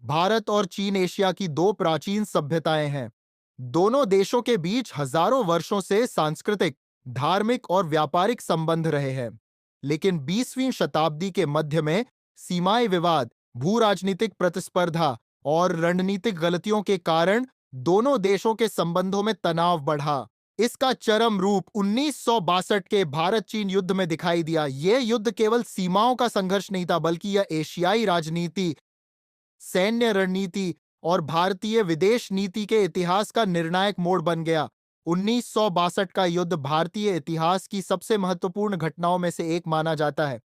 भारत और चीन एशिया की दो प्राचीन सभ्यताएं हैं। दोनों देशों के बीच हजारों वर्षों से सांस्कृतिक, धार्मिक और व्यापारिक संबंध रहे हैं। लेकिन 20वीं शताब्दी के मध्य में सीमाई विवाद, भू राजनीतिक प्रतिस्पर्धा और रणनीतिक गलतियों के कारण दोनों देशों के संबंधों में तनाव बढ़ा। इसका चरम रूप 1962 के भारत चीन युद्ध में दिखाई दिया। यह युद्ध केवल सीमाओं का संघर्ष नहीं था, बल्कि यह एशियाई राजनीति, सैन्य रणनीति और भारतीय विदेश नीति के इतिहास का निर्णायक मोड़ बन गया। 1962 का युद्ध भारतीय इतिहास की सबसे महत्वपूर्ण घटनाओं में से एक माना जाता है।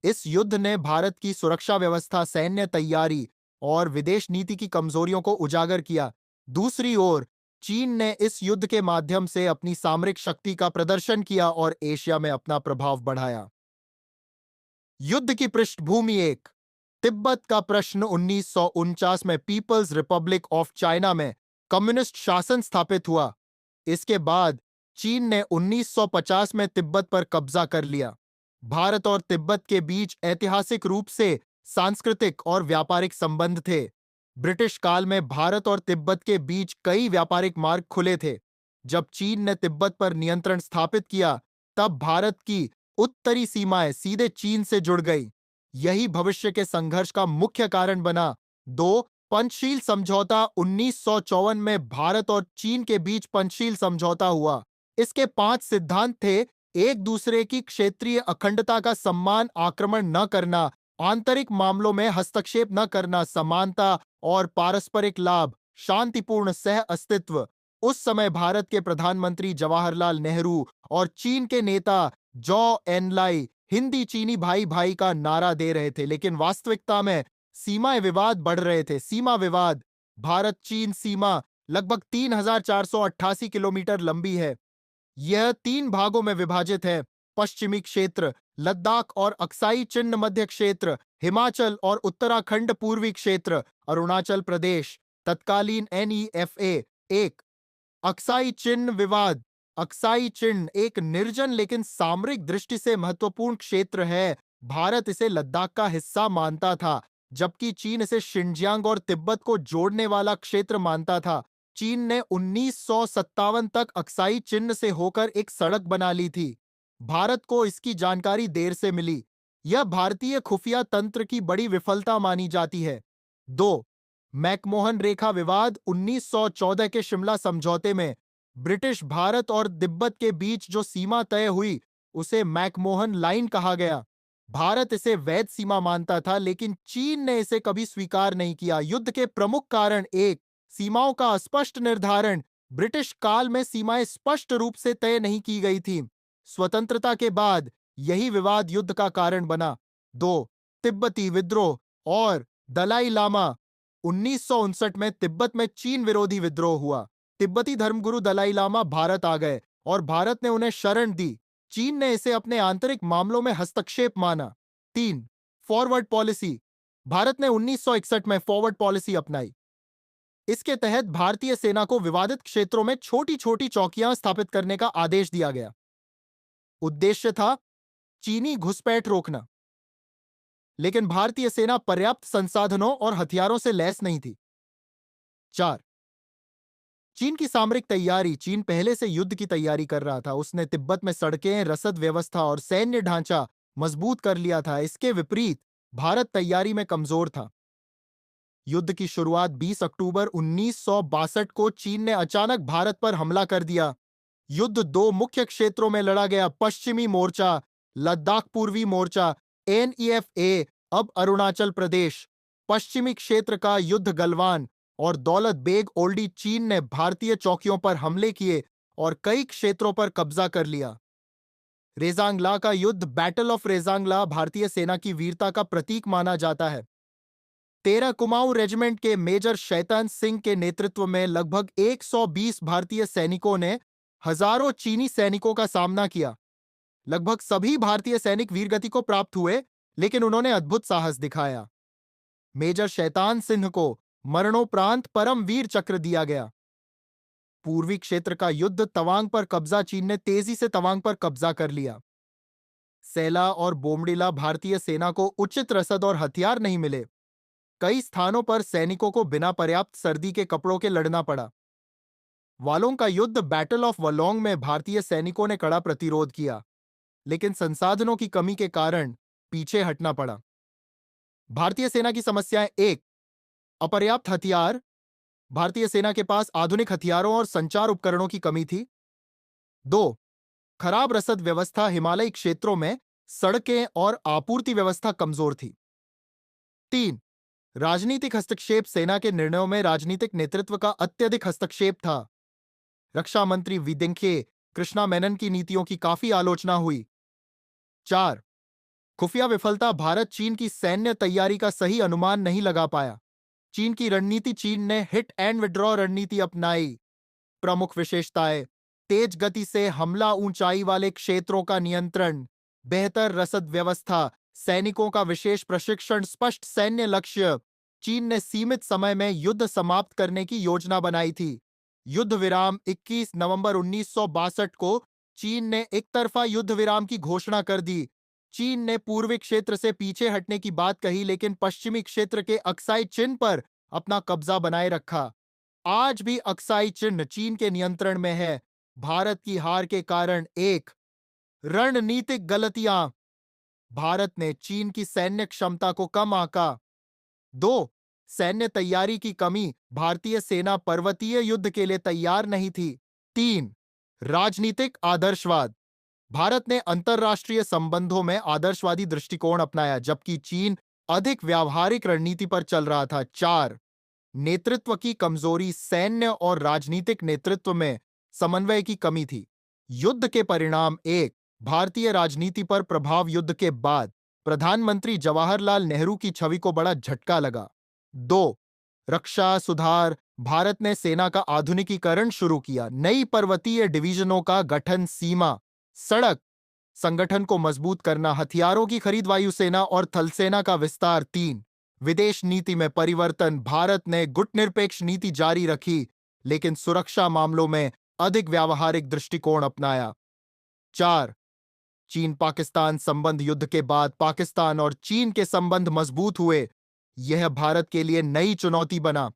इस युद्ध ने भारत की सुरक्षा व्यवस्था, सैन्य तैयारी और विदेश नीति की कमजोरियों को उजागर किया। दूसरी ओर, चीन ने इस युद्ध के माध्यम से अपनी सामरिक शक्ति का प्रदर्शन किया और एशिया में अपना प्रभाव बढ़ाया। युद्ध की पृष्ठभूमि एक, तिब्बत का प्रश्न। 1949 में पीपल्स रिपब्लिक ऑफ चाइना में कम्युनिस्ट शासन स्थापित हुआ। इसके बाद चीन ने 1950 में तिब्बत पर कब्जा कर लिया। भारत और तिब्बत के बीच ऐतिहासिक रूप से सांस्कृतिक और व्यापारिक संबंध थे। ब्रिटिश काल में भारत और तिब्बत के बीच कई व्यापारिक मार्ग खुले थे। जब चीन ने तिब्बत पर नियंत्रण स्थापित किया, तब भारत की उत्तरी सीमाएं सीधे चीन से जुड़ गई। यही भविष्य के संघर्ष का मुख्य कारण बना। दो, पंचशील समझौता। 1954 में भारत और चीन के बीच पंचशील समझौता हुआ। इसके 5 सिद्धांत थे: एक दूसरे की क्षेत्रीय अखंडता का सम्मान, आक्रमण न करना, आंतरिक मामलों में हस्तक्षेप न करना, समानता और पारस्परिक लाभ, शांतिपूर्ण सह अस्तित्व। उस समय भारत के प्रधानमंत्री जवाहरलाल नेहरू और चीन के नेता जौ एनलाई हिंदी चीनी भाई भाई का नारा दे रहे थे, लेकिन वास्तविकता में सीमाएं विवाद बढ़ रहे थे। सीमा विवाद। भारत चीन सीमा लगभग 3488 किलोमीटर लंबी है। यह 3 भागों में विभाजित है: पश्चिमी क्षेत्र, लद्दाख और अक्साई चिन्ह मध्य क्षेत्र, हिमाचल और उत्तराखंड पूर्वी क्षेत्र, अरुणाचल प्रदेश। तत्कालीन NEFA। एक, अक्साई चिन्ह विवाद। अक्साई चिन्ह एक निर्जन लेकिन सामरिक दृष्टि से महत्वपूर्ण क्षेत्र है। भारत इसे लद्दाख का हिस्सा मानता था, जबकि चीन इसे शिनजियांग और तिब्बत को जोड़ने वाला क्षेत्र मानता था। चीन ने 1957 तक अक्साई चिन्ह से होकर एक सड़क बना ली थी। भारत को इसकी जानकारी देर से मिली। यह भारतीय खुफिया तंत्र की बड़ी विफलता मानी जाती है। दो, मैकमोहन रेखा विवाद। 1914 के शिमला समझौते में ब्रिटिश भारत और तिब्बत के बीच जो सीमा तय हुई, उसे मैकमोहन लाइन कहा गया। भारत इसे वैध सीमा मानता था, लेकिन चीन ने इसे कभी स्वीकार नहीं किया। युद्ध के प्रमुख कारण: एक, सीमाओं का अस्पष्ट निर्धारण। ब्रिटिश काल में सीमाएं स्पष्ट रूप से तय नहीं की गई थी। स्वतंत्रता के बाद यही विवाद युद्ध का कारण बना। दो, तिब्बती विद्रोह और दलाई लामा। 1959 में तिब्बत में चीन विरोधी विद्रोह हुआ। तिब्बती धर्मगुरु दलाई लामा भारत आ गए और भारत ने उन्हें शरण दी। चीन ने इसे अपने आंतरिक मामलों में हस्तक्षेप माना। तीन, फॉरवर्ड पॉलिसी। भारत ने 1961 में फॉरवर्ड पॉलिसी अपनाई। इसके तहत भारतीय सेना को विवादित क्षेत्रों में छोटी छोटी चौकियां स्थापित करने का आदेश दिया गया। उद्देश्य था चीनी घुसपैठ रोकना, लेकिन भारतीय सेना पर्याप्त संसाधनों और हथियारों से लैस नहीं थी। चार, चीन की सामरिक तैयारी। चीन पहले से युद्ध की तैयारी कर रहा था। उसने तिब्बत में सड़कें, रसद व्यवस्था और सैन्य ढांचा मजबूत कर लिया था। इसके विपरीत भारत तैयारी में कमजोर था। युद्ध की शुरुआत 20 अक्टूबर 1962 को चीन ने अचानक भारत पर हमला कर दिया। युद्ध 2 मुख्य क्षेत्रों में लड़ा गया: पश्चिमी मोर्चा, लद्दाख पूर्वी मोर्चा। NEFA, अब अरुणाचल प्रदेश। पश्चिमी क्षेत्र का युद्ध गलवान और दौलत बेग ओल्डी। चीन ने भारतीय चौकियों पर हमले किए और कई क्षेत्रों पर कब्जा कर लिया। रेजांगला का युद्ध, बैटल ऑफ रेजांगला, भारतीय सेना की वीरता का प्रतीक माना जाता है। 13 कुमाऊं रेजिमेंट के मेजर शैतान सिंह के नेतृत्व में लगभग 120 भारतीय सैनिकों ने हजारों चीनी सैनिकों का सामना किया। लगभग सभी भारतीय सैनिक वीरगति को प्राप्त हुए, लेकिन उन्होंने अद्भुत साहस दिखाया। मेजर शैतान सिंह को मरणोपरांत परमवीर चक्र दिया गया। पूर्वी क्षेत्र का युद्ध, तवांग पर कब्जा। चीन ने तेजी से तवांग पर कब्जा कर लिया। सैला और बोमडिला भारतीय सेना को उचित रसद और हथियार नहीं मिले। कई स्थानों पर सैनिकों को बिना पर्याप्त सर्दी के कपड़ों के लड़ना पड़ा। वालोंग का युद्ध, बैटल ऑफ वलोंग में भारतीय सैनिकों ने कड़ा प्रतिरोध किया, लेकिन संसाधनों की कमी के कारण पीछे हटना पड़ा। भारतीय सेना की समस्याएं: 1. अपर्याप्त हथियार। भारतीय सेना के पास आधुनिक हथियारों और संचार उपकरणों की कमी थी। 2. खराब रसद व्यवस्था। हिमालयी क्षेत्रों में सड़कें और आपूर्ति व्यवस्था कमजोर थी। 3. राजनीतिक हस्तक्षेप। सेना के निर्णयों में राजनीतिक नेतृत्व का अत्यधिक हस्तक्षेप था। रक्षा मंत्री विदेंखे कृष्णा मेनन की नीतियों की काफी आलोचना हुई। 4. खुफिया विफलता। भारत चीन की सैन्य तैयारी का सही अनुमान नहीं लगा पाया। चीन की रणनीति। चीन ने हिट एंड विड्रॉ रणनीति अपनाई। प्रमुख विशेषताएं: तेज गति से हमला, ऊंचाई वाले क्षेत्रों का नियंत्रण, बेहतर रसद व्यवस्था, सैनिकों का विशेष प्रशिक्षण, स्पष्ट सैन्य लक्ष्य। चीन ने सीमित समय में युद्ध समाप्त करने की योजना बनाई थी। युद्ध विराम। 21 नवंबर 1962 को चीन ने एक तरफा युद्ध विराम की घोषणा कर दी। चीन ने पूर्वी क्षेत्र से पीछे हटने की बात कही, लेकिन पश्चिमी क्षेत्र के अक्साई चिन पर अपना कब्जा बनाए रखा। आज भी अक्साई चिन्ह चीन के नियंत्रण में है। भारत की हार के कारण: 1. रणनीतिक गलतियां। भारत ने चीन की सैन्य क्षमता को कम आंका। 2. सैन्य तैयारी की कमी। भारतीय सेना पर्वतीय युद्ध के लिए तैयार नहीं थी। 3. राजनीतिक आदर्शवाद। भारत ने अंतरराष्ट्रीय संबंधों में आदर्शवादी दृष्टिकोण अपनाया, जबकि चीन अधिक व्यावहारिक रणनीति पर चल रहा था। 4. नेतृत्व की कमजोरी। सैन्य और राजनीतिक नेतृत्व में समन्वय की कमी थी। युद्ध के परिणाम: 1. भारतीय राजनीति पर प्रभाव। युद्ध के बाद प्रधानमंत्री जवाहरलाल नेहरू की छवि को बड़ा झटका लगा। 2. रक्षा सुधार। भारत ने सेना का आधुनिकीकरण शुरू किया। नई पर्वतीय डिवीजनों का गठन, सीमा सड़क संगठन को मजबूत करना, हथियारों की खरीद, वायुसेना और थलसेना का विस्तार। 3. विदेश नीति में परिवर्तन। भारत ने गुटनिरपेक्ष नीति जारी रखी, लेकिन सुरक्षा मामलों में अधिक व्यावहारिक दृष्टिकोण अपनाया। 4. चीन पाकिस्तान संबंध। युद्ध के बाद पाकिस्तान और चीन के संबंध मजबूत हुए। यह भारत के लिए नई चुनौती बना।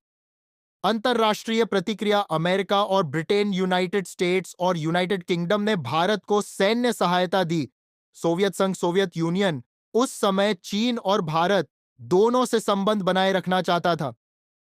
अंतरराष्ट्रीय प्रतिक्रिया। अमेरिका और ब्रिटेन, यूनाइटेड स्टेट्स और यूनाइटेड किंगडम ने भारत को सैन्य सहायता दी। सोवियत संघ, सोवियत यूनियन उस समय चीन और भारत दोनों से संबंध बनाए रखना चाहता था।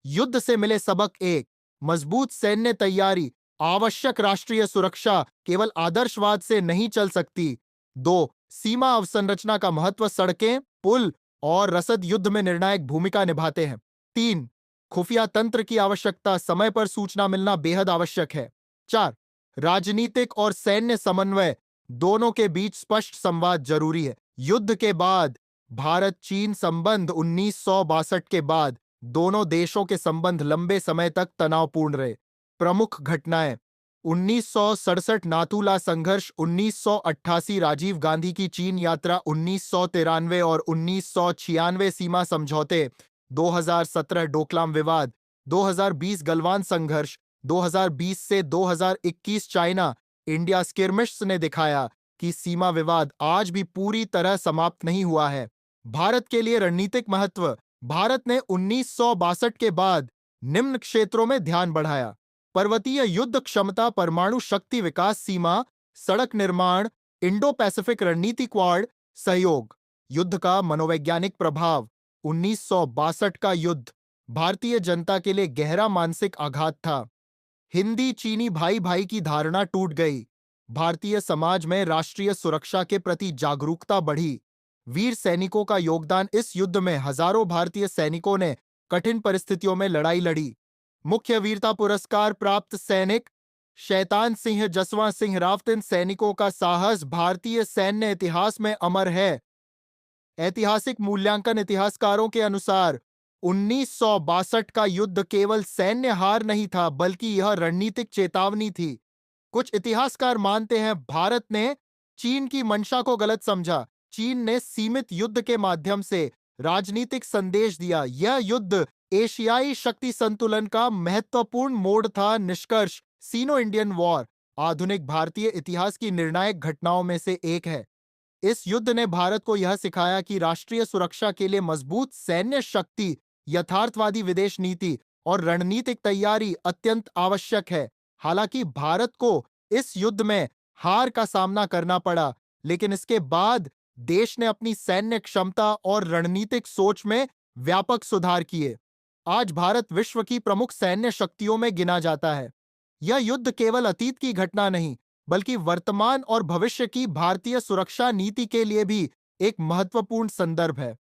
युद्ध से मिले सबक: 1. मजबूत सैन्य तैयारी। आवश्यक राष्ट्रीय सुरक्षा केवल आदर्शवाद से नहीं चल सकती। 2. सीमा अवसंरचना का महत्व। सड़कें, पुल और रसद युद्ध में निर्णायक भूमिका निभाते हैं। 3. खुफिया तंत्र की आवश्यकता। समय पर सूचना मिलना बेहद आवश्यक है। 4. राजनीतिक और सैन्य समन्वय। दोनों के बीच स्पष्ट संवाद जरूरी है। युद्ध के बाद भारत चीन संबंध। 1962 के बाद दोनों देशों के संबंध लंबे समय तक तनावपूर्ण रहे। प्रमुख घटनाएं: 1967 नाथुला संघर्ष, 1988 राजीव गांधी की चीन यात्रा, 1993 और 1996 सीमा समझौते, 2017 डोकलाम विवाद, 2020 गलवान संघर्ष, 2020 से 2021 चाइना इंडिया स्किर्मिश ने दिखाया कि सीमा विवाद आज भी पूरी तरह समाप्त नहीं हुआ है। भारत के लिए रणनीतिक महत्व। भारत ने 1962 के बाद निम्न क्षेत्रों में ध्यान बढ़ाया: पर्वतीय युद्ध क्षमता, परमाणु शक्ति विकास, सीमा सड़क निर्माण, इंडो पैसिफिक रणनीति, क्वाड सहयोग। युद्ध का मनोवैज्ञानिक प्रभाव। 1962 का युद्ध भारतीय जनता के लिए गहरा मानसिक आघात था। हिंदी चीनी भाई भाई की धारणा टूट गई। भारतीय समाज में राष्ट्रीय सुरक्षा के प्रति जागरूकता बढ़ी। वीर सैनिकों का योगदान। इस युद्ध में हजारों भारतीय सैनिकों ने कठिन परिस्थितियों में लड़ाई लड़ी। मुख्य वीरता पुरस्कार प्राप्त सैनिक: शैतान सिंह, जसवंत सिंह रावत। इन सैनिकों का साहस भारतीय सैन्य इतिहास में अमर है। ऐतिहासिक मूल्यांकन। इतिहासकारों के अनुसार 1962 का युद्ध केवल सैन्य हार नहीं था, बल्कि यह रणनीतिक चेतावनी थी। कुछ इतिहासकार मानते हैं भारत ने चीन की मंशा को गलत समझा। चीन ने सीमित युद्ध के माध्यम से राजनीतिक संदेश दिया। यह युद्ध एशियाई शक्ति संतुलन का महत्वपूर्ण मोड़ था। निष्कर्ष: सीनो इंडियन वॉर आधुनिक भारतीय इतिहास की निर्णायक घटनाओं में से एक है। इस युद्ध ने भारत को यह सिखाया कि राष्ट्रीय सुरक्षा के लिए मजबूत सैन्य शक्ति यथार्थवादी विदेश नीति और रणनीतिक तैयारी अत्यंत आवश्यक है। हालांकि भारत को इस युद्ध में हार का सामना करना पड़ा, लेकिन इसके बाद देश ने अपनी सैन्य क्षमता और रणनीतिक सोच में व्यापक सुधार किए। आज भारत विश्व की प्रमुख सैन्य शक्तियों में गिना जाता है। यह युद्ध केवल अतीत की घटना नहीं, बल्कि वर्तमान और भविष्य की भारतीय सुरक्षा नीति के लिए भी एक महत्वपूर्ण संदर्भ है।